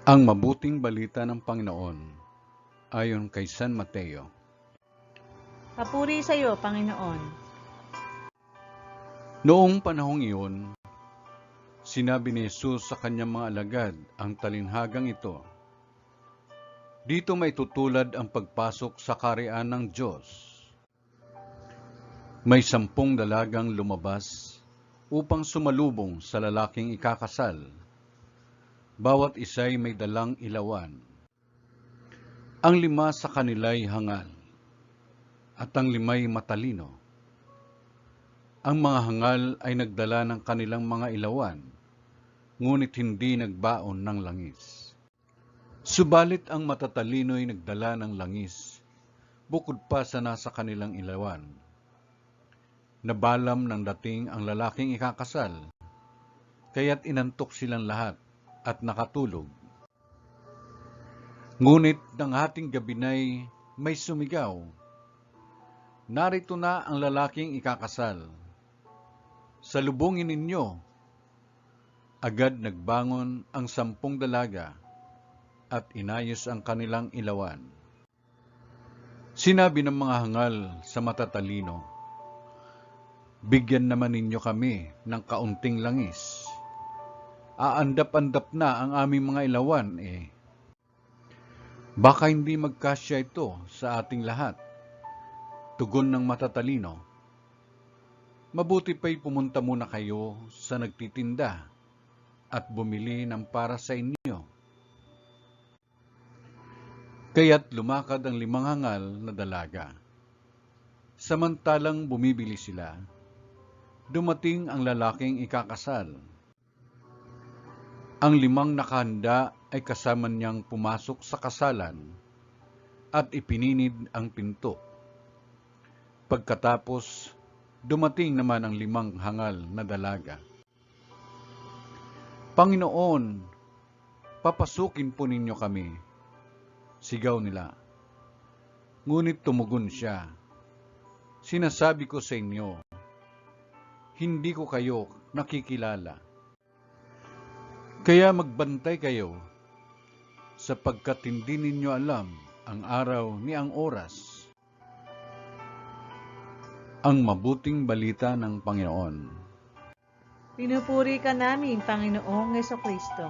Ang mabuting balita ng Panginoon ayon kay San Mateo. Papuri sa iyo, Panginoon. Noong panahong iyon, sinabi ni Jesus sa kanyang mga alagad ang talinhagang ito. Dito may tutulad ang pagpasok sa kaharian ng Diyos. May 10 dalagang lumabas upang sumalubong sa lalaking ikakasal. Bawat isa'y may dalang ilawan. Ang 5 sa kanila'y hangal, at ang 5'ay matalino. Ang mga hangal ay nagdala ng kanilang mga ilawan, ngunit hindi nagbaon ng langis. Subalit ang matatalino'y nagdala ng langis, bukod pa sa nasa kanilang ilawan. Nabalam ng dating ang lalaking ikakasal, kaya't inantok silang lahat at nakatulog. Ngunit ng hating gabi na'y may sumigaw, "Narito na ang lalaking ikakasal. Salubungin ninyo." Agad nagbangon ang 10 dalaga at inayos ang kanilang ilawan. Sinabi ng mga hangal sa matatalino, "Bigyan naman ninyo kami ng kaunting langis. Aandap-andap na ang aming mga ilawan eh. Baka hindi magkasya ito sa ating lahat." Tugon ng matatalino, "Mabuti pa'y pumunta muna kayo sa nagtitinda at bumili ng para sa inyo." Kaya't lumakad ang 5 hangal na dalaga. Samantalang bumibili sila, dumating ang lalaking ikakasal. Ang 5 nakahanda ay kasama niyang pumasok sa kasalan at ipinunid ang pinto. Pagkatapos, dumating naman ang 5 hangal na dalaga. "Panginoon, papasukin po ninyo kami," sigaw nila. Ngunit tumugon siya, "Sinasabi ko sa inyo, hindi ko kayo nakikilala. Kaya magbantay kayo, sapagkat hindi ninyo alam ang araw ni ang oras." Ang mabuting balita ng Panginoon. Pinupuri ka namin, Panginoong Hesukristo.